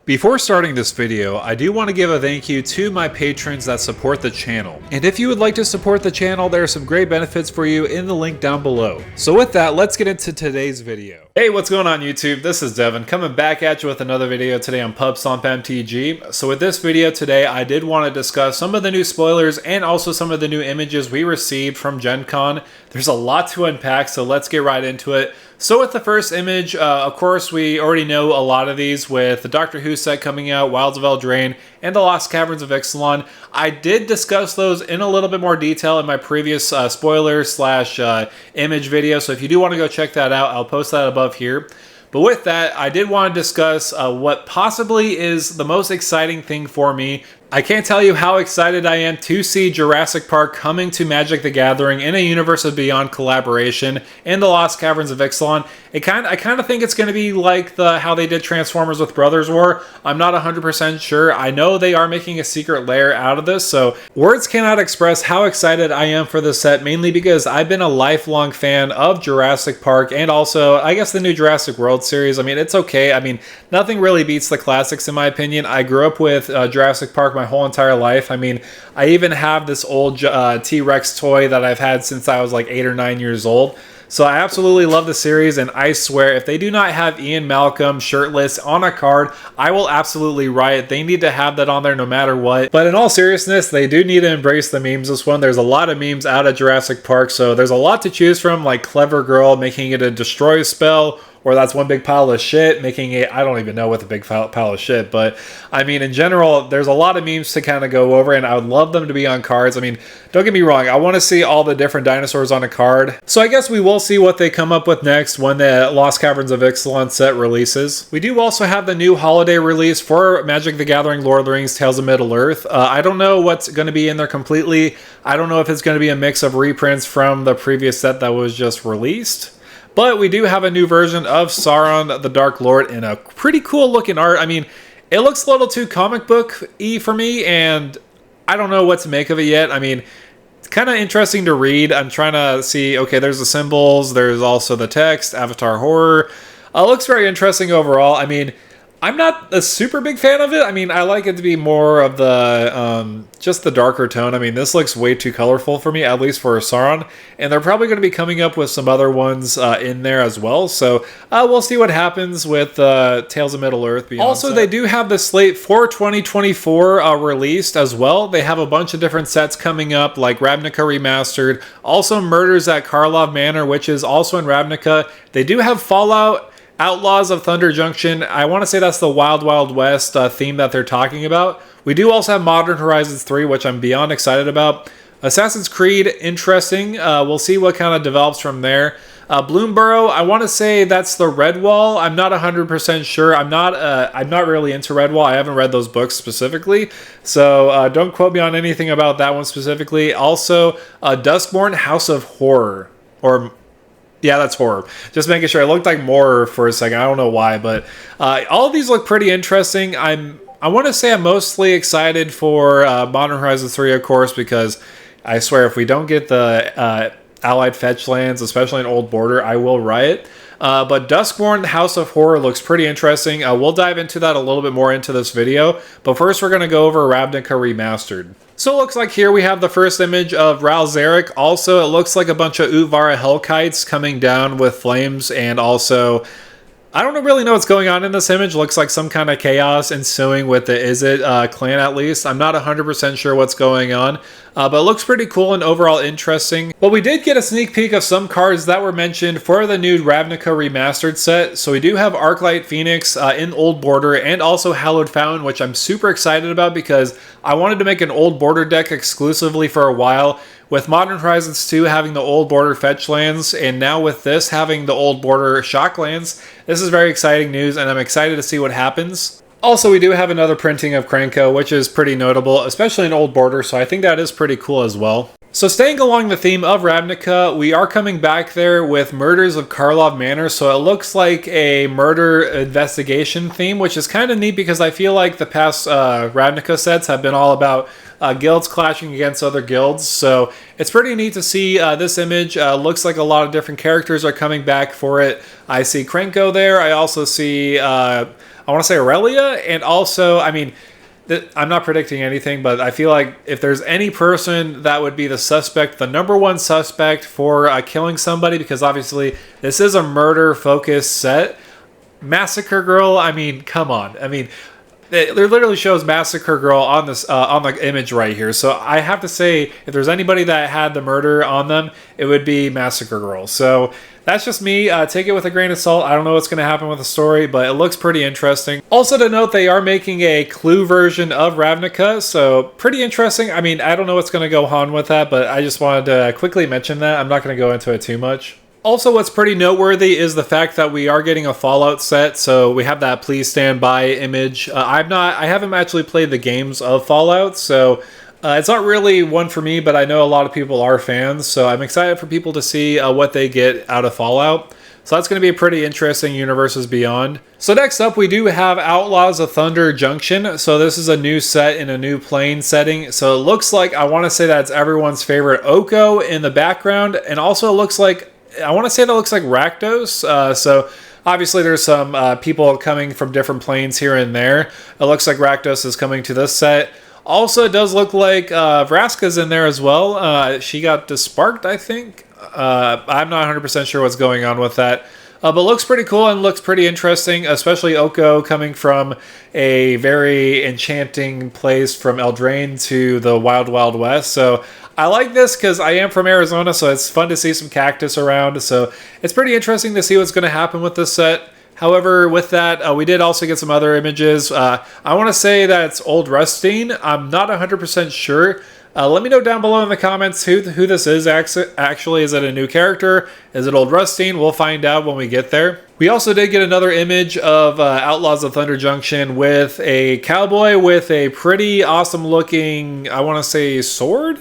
Before starting this video, I do want to give a thank you to my patrons that support the channel. And if you would like to support the channel, there are some great benefits for you in the link down below. So with that, let's get into today's video. Hey, what's going on YouTube? This is Devin coming back at you with another video today on Pub Stomp MTG. So with this video today, I did want to discuss some of the new spoilers and also some of the new images we received from Gen Con. There's a lot to unpack, so let's get right into it. So with the first image, of course, we already know a lot of these with the Doctor Who set coming out, Wilds of Eldraine, and the Lost Caverns of Ixalan. I did discuss those in a little bit more detail in my previous spoiler slash image video, so if you do want to go check that out, I'll post that above here. But with that, I did want to discuss what possibly is the most exciting thing for me. I can't tell you how excited I am to see Jurassic Park coming to Magic the Gathering in a Universe of Beyond collaboration in the Lost Caverns of Ixalan. I kind of think it's going to be like how they did Transformers with Brothers War. I'm not 100% sure. I know they are making a secret lair out of this, so words cannot express how excited I am for this set, mainly because I've been a lifelong fan of Jurassic Park and also, I guess, the new Jurassic World series. I mean, it's okay. I mean, nothing really beats the classics in my opinion. I grew up with Jurassic Park my whole entire life. I mean, I even have this old T-Rex toy that I've had since I was like 8 or 9 years old. So I absolutely love the series, and I swear if they do not have Ian Malcolm shirtless on a card, I will absolutely riot. They need to have that on there no matter what. But in all seriousness, they do need to embrace the memes this one. There's a lot of memes out of Jurassic Park, so there's a lot to choose from, like Clever Girl making it a destroy spell, or that's one big pile of shit, making it, I don't even know what the big pile of shit, but I mean, in general, there's a lot of memes to kind of go over, and I would love them to be on cards. I mean, don't get me wrong, I want to see all the different dinosaurs on a card. So I guess we will see what they come up with next when the Lost Caverns of Ixalan set releases. We do also have the new holiday release for Magic the Gathering Lord of the Rings Tales of Middle-earth. I don't know what's going to be in there completely. I don't know if it's going to be a mix of reprints from the previous set that was just released. But we do have a new version of Sauron the Dark Lord in a pretty cool looking art. I mean, it looks a little too comic book-y for me, and I don't know what to make of it yet. I mean, it's kind of interesting to read. I'm trying to see, okay, there's the symbols, there's also the text, Avatar Horror. It looks very interesting overall. I mean, I'm not a super big fan of it. I mean, I like it to be more of the, just the darker tone. I mean, this looks way too colorful for me, at least for Sauron. And they're probably going to be coming up with some other ones in there as well. So we'll see what happens with Tales of Middle-earth. Also, they do have the slate for 2024 released as well. They have a bunch of different sets coming up, like Ravnica Remastered. Also, Murders at Karlov Manor, which is also in Ravnica. They do have Fallout, Outlaws of Thunder Junction. I want to say that's the Wild Wild West theme that they're talking about. We do also have Modern Horizons 3, which I'm beyond excited about. Assassin's Creed, interesting. We'll see what kind of develops from there. Bloomberg, I want to say that's the Redwall. I'm not 100% sure. I'm not really into Redwall. I haven't read those books specifically, so don't quote me on anything about that one specifically. Also, Duskmorn, House of Horror, or yeah, that's horror. Just making sure. I looked like more for a second. I don't know why, but all of these look pretty interesting. I want to say I'm mostly excited for Modern Horizons 3, of course, because I swear if we don't get the allied fetch lands, especially in Old Border, I will riot. But Duskmorn, House of Horror looks pretty interesting. We'll dive into that a little bit more into this video. But first, we're going to go over Ravnica Remastered. So it looks like here we have the first image of Ral Zarek. Also, it looks like a bunch of Utvara Hellkites coming down with flames, and also, I don't really know what's going on in this image. Looks like some kind of chaos ensuing with the Izzet clan, at least. I'm not 100% sure what's going on, but it looks pretty cool and overall interesting. But we did get a sneak peek of some cards that were mentioned for the new Ravnica Remastered set. So we do have Arclight Phoenix in Old Border, and also Hallowed Fountain, which I'm super excited about because I wanted to make an Old Border deck exclusively for a while. With Modern Horizons 2 having the Old Border fetch lands, and now with this having the Old Border shock lands, this is very exciting news, and I'm excited to see what happens. Also, we do have another printing of Krenko, which is pretty notable, especially in Old Border, so I think that is pretty cool as well. So staying along the theme of Ravnica, we are coming back there with Murders of Karlov Manor. So it looks like a murder investigation theme, which is kind of neat because I feel like the past Ravnica sets have been all about guilds clashing against other guilds. So it's pretty neat to see this image. Looks like a lot of different characters are coming back for it. I see Krenko there. I also see, I want to say Aurelia. And also, I mean, I'm not predicting anything, but I feel like if there's any person that would be the suspect, the number one suspect for killing somebody, because obviously this is a murder-focused set. Massacre Girl, I mean, come on. I mean, it literally shows Massacre Girl on this on the image right here. So I have to say, if there's anybody that had the murder on them, it would be Massacre Girl. So that's just me. Take it with a grain of salt. I don't know what's going to happen with the story, but it looks pretty interesting. Also to note, they are making a Clue version of Ravnica, so pretty interesting. I mean, I don't know what's going to go on with that, but I just wanted to quickly mention that. I'm not going to go into it too much. Also, what's pretty noteworthy is the fact that we are getting a Fallout set, so we have that Please Stand By image. I haven't actually played the games of Fallout, so it's not really one for me, but I know a lot of people are fans, so I'm excited for people to see what they get out of Fallout. So that's going to be a pretty interesting Universes Beyond. So next up, we do have Outlaws of Thunder Junction. So this is a new set in a new plane setting. So it looks like, I want to say that's everyone's favorite Oko in the background, and also it looks like, I want to say that looks like Rakdos. So obviously there's some people coming from different planes here and there. It looks like Rakdos is coming to this set. Also, it does look like Vraska's in there as well. She got disparked, I think. I'm not 100% sure what's going on with that. But looks pretty cool and looks pretty interesting, especially Oko coming from a very enchanting place from Eldraine to the Wild Wild West. So I like this because I am from Arizona, so it's fun to see some cactus around. So it's pretty interesting to see what's going to happen with this set. However, with that, we did also get some other images. I want to say that it's Old Rustine. I'm not 100% sure. Let me know down below in the comments who this is actually. Is it a new character? Is it Old Rustine? We'll find out when we get there. We also did get another image of Outlaws of Thunder Junction with a cowboy with a pretty awesome looking, I want to say sword?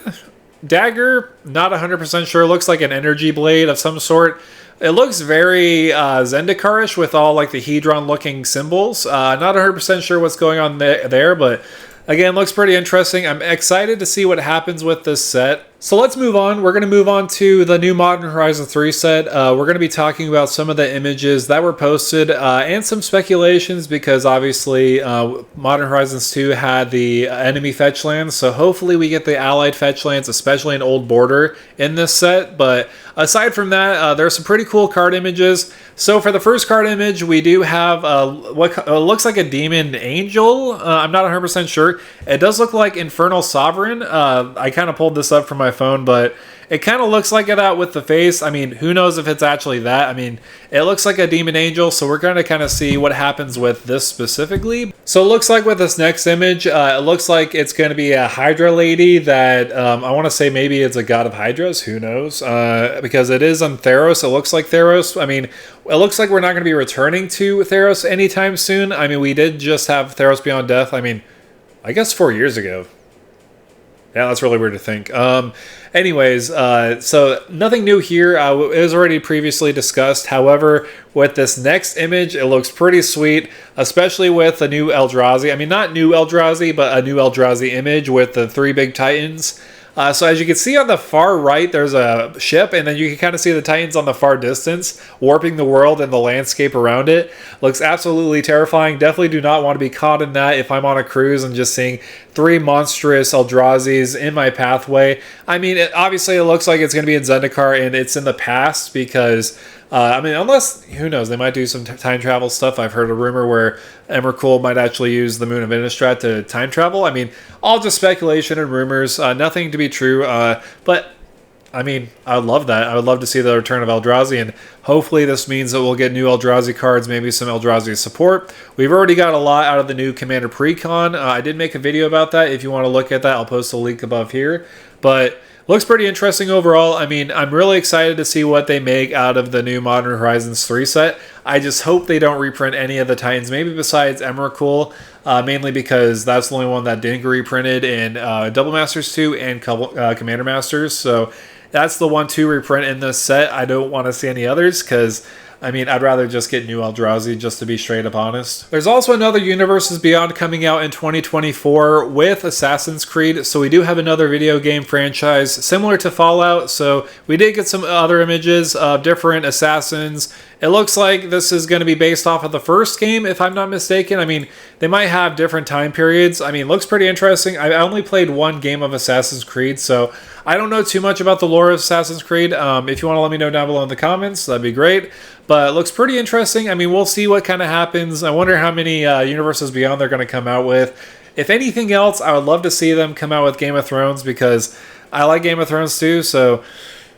Dagger? Not 100% sure. Looks like an energy blade of some sort. It looks very Zendikar-ish with all like the Hedron looking symbols. Not 100% sure what's going on there, but again, looks pretty interesting. I'm excited to see what happens with this set. So let's move on. We're going to move on to the new Modern Horizons 3 set. We're going to be talking about some of the images that were posted and some speculations because obviously Modern Horizons 2 had the enemy fetch lands. So hopefully we get the allied fetch lands, especially in Old Border in this set. But aside from that, there's some pretty cool card images. So for the first card image, we do have what looks like a Demon Angel. I'm not 100% sure. It does look like Infernal Sovereign. I kind of pulled this up from my phone, but it kind of looks like that with the face. I mean, who knows if it's actually that. I mean, it looks like a Demon Angel, so we're going to kind of see what happens with this specifically. So it looks like with this next image, it looks like it's going to be a Hydra lady that I want to say maybe it's a god of Hydras. Who knows? Because it is on Theros. It looks like Theros. I mean, it looks like we're not going to be returning to Theros anytime soon. I mean, we did just have Theros Beyond Death. I mean, I guess 4 years ago. Yeah, that's really weird to think. Anyways, so nothing new here. It was already previously discussed. However, with this next image, it looks pretty sweet, especially with the new Eldrazi. I mean, not new Eldrazi, but a new Eldrazi image with the 3 big Titans. So as you can see on the far right, there's a ship, and then you can kind of see the Titans on the far distance, warping the world and the landscape around it. Looks absolutely terrifying. Definitely do not want to be caught in that if I'm on a cruise and just seeing 3 monstrous Eldrazi's in my pathway. I mean, obviously it looks like it's going to be in Zendikar, and it's in the past because... I mean, unless, who knows, they might do some time travel stuff. I've heard a rumor where Emrakul might actually use the Moon of Innistrad to time travel. I mean, all just speculation and rumors, nothing to be true. But, I mean, I would love that. I would love to see the return of Eldrazi, and hopefully this means that we'll get new Eldrazi cards, maybe some Eldrazi support. We've already got a lot out of the new Commander Precon. I did make a video about that. If you want to look at that, I'll post a link above here. But... Looks pretty interesting overall. I mean, I'm really excited to see what they make out of the new Modern Horizons 3 set. I just hope they don't reprint any of the Titans, maybe besides Emrakul, mainly because that's the only one that didn't get reprinted in Double Masters 2 and Commander Masters. So that's the one to reprint in this set. I don't want to see any others because, I mean, I'd rather just get new Eldrazi, just to be straight up honest. There's also another Universes Beyond coming out in 2024 with Assassin's Creed. So we do have another video game franchise similar to Fallout. So we did get some other images of different assassins. It looks like this is going to be based off of the first game, if I'm not mistaken. I mean, they might have different time periods. I mean, looks pretty interesting. I only played one game of Assassin's Creed, so I don't know too much about the lore of Assassin's Creed. If you want to let me know down below in the comments, that'd be great. But it looks pretty interesting. I mean, we'll see what kind of happens. I wonder how many Universes Beyond they're going to come out with. If anything else, I would love to see them come out with Game of Thrones because I like Game of Thrones too, so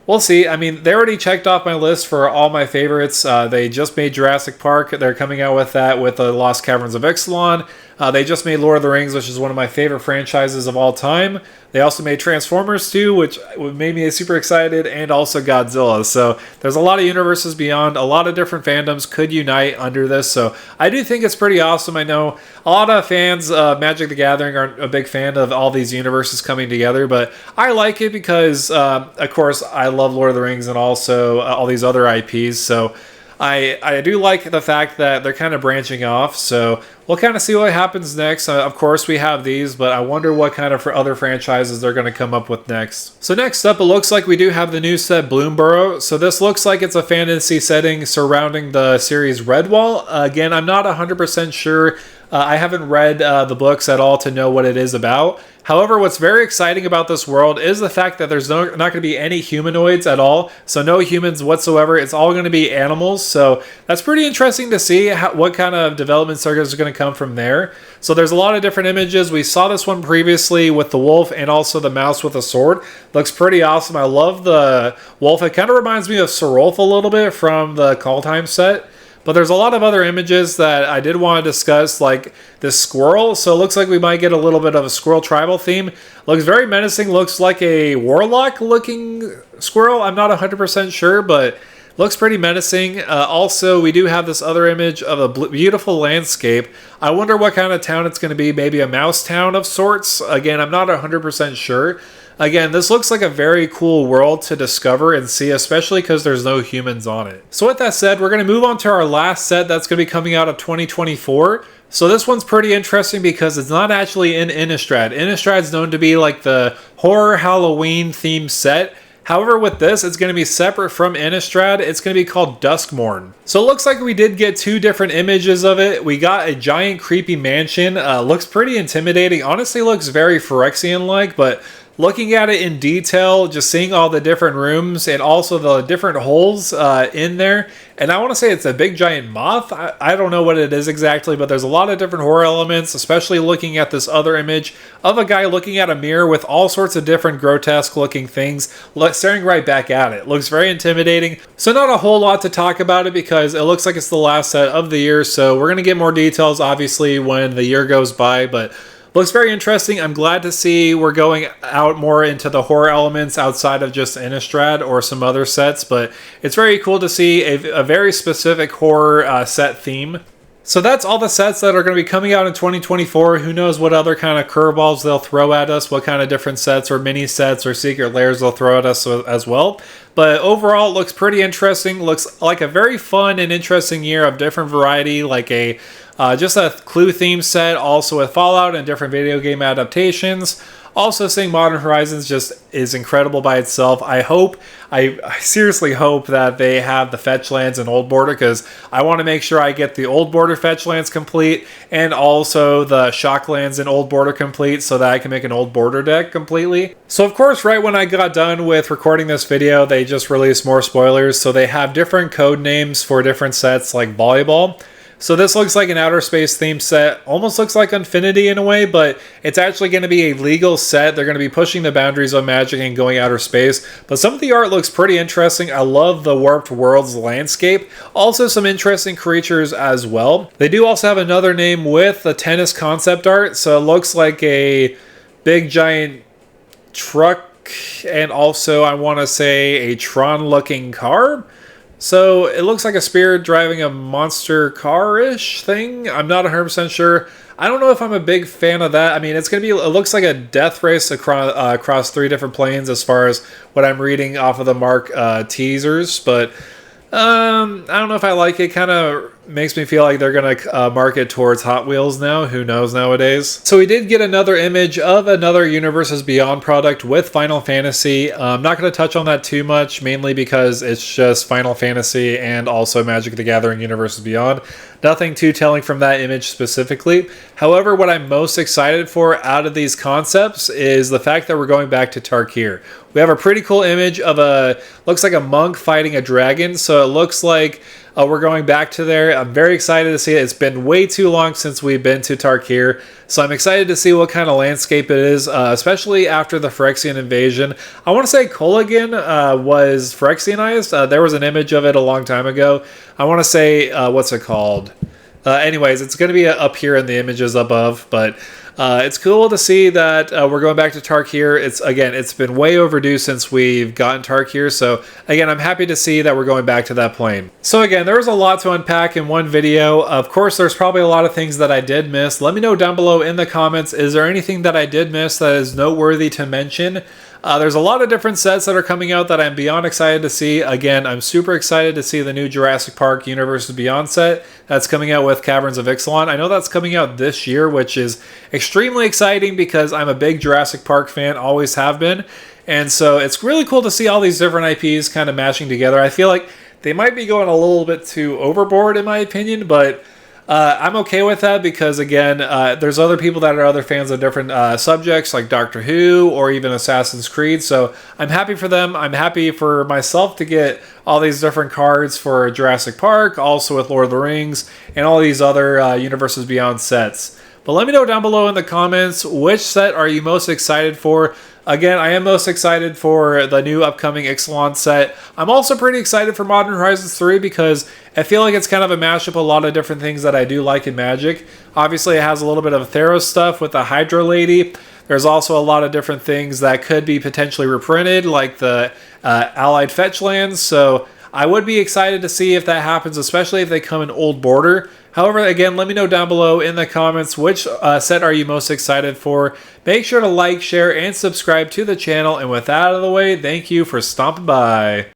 we'll see. I mean, they already checked off my list for all my favorites. They just made Jurassic Park. They're coming out with that with the Lost Caverns of Ixalan. They just made Lord of the Rings, which is one of my favorite franchises of all time. They also made Transformers 2, which made me super excited, and also Godzilla. So there's a lot of Universes Beyond. A lot of different fandoms could unite under this. So I do think it's pretty awesome. I know a lot of fans of Magic the Gathering aren't a big fan of all these universes coming together, but I like it because, of course, I love Lord of the Rings and also all these other IPs. So I do like the fact that they're kind of branching off, so we'll kind of see what happens next. Of course, we have these, but I wonder what kind of other franchises they're going to come up with next. So next up, it looks like we do have the new set Bloomberg. So this looks like it's a fantasy setting surrounding the series Redwall. Again, I'm not 100% sure. I haven't read the books at all to know what it is about. However, what's very exciting about this world is the fact that there's not going to be any humanoids at all. So no humans whatsoever. It's all going to be animals. So that's pretty interesting to see what kind of development circuits are going to come from there. So there's a lot of different images. We saw this one previously with the wolf and also the mouse with a sword. Looks pretty awesome. I love the wolf. It kind of reminds me of Serolf a little bit from the Call Time set. But there's a lot of other images that I did want to discuss, like this squirrel. So it looks like we might get a little bit of a squirrel tribal theme. Looks very menacing. Looks like a warlock looking squirrel. I'm not 100% sure, but looks pretty menacing. Also, we do have this other image of a beautiful landscape. I wonder what kind of town it's going to be. Maybe a mouse town of sorts. Again, I'm not 100% sure. Again, this looks like a very cool world to discover and see, especially because there's no humans on it. So with that said, we're going to move on to our last set that's going to be coming out of 2024. So this one's pretty interesting because it's not actually in Innistrad. Innistrad's known to be like the horror Halloween themed set. However, with this, it's going to be separate from Innistrad. It's going to be called Duskmorn. So it looks like we did get two different images of it. We got a giant creepy mansion. Looks pretty intimidating. Honestly, looks very Phyrexian-like, but looking at it in detail, just seeing all the different rooms and also the different holes in there. And I want to say it's a big giant moth. I don't know what it is exactly, but there's a lot of different horror elements, especially looking at this other image of a guy looking at a mirror with all sorts of different grotesque looking things staring right back at it. Looks very intimidating. So not a whole lot to talk about it because it looks like it's the last set of the year. So we're going to get more details obviously when the year goes by, but looks very interesting. I'm glad to see we're going out more into the horror elements outside of just Innistrad or some other sets, but it's very cool to see a very specific horror set theme. So that's all the sets that are going to be coming out in 2024. Who knows what other kind of curveballs they'll throw at us, what kind of different sets or mini sets or secret layers they'll throw at us as well. But overall, it looks pretty interesting. Looks like a very fun and interesting year of different variety, like a just a Clue theme set, also with Fallout and different video game adaptations. Also, seeing Modern Horizons just is incredible by itself. I seriously hope that they have the fetch lands in Old Border, because I want to make sure I get the Old Border fetch lands complete and also the shock lands in Old Border complete so that I can make an Old Border deck completely. So of course, right when I got done with recording this video, they just released more spoilers. So they have different code names for different sets like Volleyball. So this looks like an outer space themed set, almost looks like Infinity in a way, but it's actually going to be a legal set. They're going to be pushing the boundaries of Magic and going outer space, but some of the art looks pretty interesting. I love the Warped Worlds landscape. Also some interesting creatures as well. They do also have another name with the tennis concept art, so it looks like a big giant truck and also I want to say a Tron-looking car. So it looks like a spirit driving a monster car-ish thing. I'm not 100% sure. I don't know if I'm a big fan of that. I mean, it's going to be, it looks like a death race across 3 different planes as far as what I'm reading off of the Mark teasers, but I don't know if I like it. Kind of makes me feel like they're going to market towards Hot Wheels now. Who knows nowadays? So we did get another image of another Universes Beyond product with Final Fantasy. I'm not going to touch on that too much, mainly because it's just Final Fantasy and also Magic the Gathering Universes Beyond. Nothing too telling from that image specifically. However, what I'm most excited for out of these concepts is the fact that we're going back to Tarkir. We have a pretty cool image of looks like a monk fighting a dragon, so it looks like we're going back to there. I'm very excited to see it. It's been way too long since we've been to Tarkir, so I'm excited to see what kind of landscape it is, especially after the Phyrexian invasion. I want to say Kolaghan was Phyrexianized. There was an image of it a long time ago. I want to say, what's it called? Anyways, it's going to be up here in the images above, but it's cool to see that we're going back to Tarkir. It's been way overdue since we've gotten Tarkir, so again, I'm happy to see that we're going back to that plane. So again, there was a lot to unpack in one video. Of course, there's probably a lot of things that I did miss. Let me know down below in the comments, is there anything that I did miss that is noteworthy to mention? There's a lot of different sets that are coming out that I'm beyond excited to see. Again, I'm super excited to see the new Jurassic Park Universes Beyond set that's coming out with Caverns of Ixalan. I know that's coming out this year, which is extremely exciting because I'm a big Jurassic Park fan, always have been. And so it's really cool to see all these different IPs kind of mashing together. I feel like they might be going a little bit too overboard in my opinion, but I'm okay with that because, again, there's other people that are other fans of different subjects like Doctor Who or even Assassin's Creed, so I'm happy for them. I'm happy for myself to get all these different cards for Jurassic Park, also with Lord of the Rings, and all these other Universes Beyond sets. But let me know down below in the comments, which set are you most excited for? Again, I am most excited for the new upcoming Ixalan set. I'm also pretty excited for Modern Horizons 3 because I feel like it's kind of a mashup of a lot of different things that I do like in Magic. Obviously, it has a little bit of Theros stuff with the Hydra Lady. There's also a lot of different things that could be potentially reprinted, like the Allied Fetch lands. So I would be excited to see if that happens, especially if they come in Old Border. However, again, let me know down below in the comments which set are you most excited for. Make sure to like, share, and subscribe to the channel. And with that out of the way, thank you for stopping by.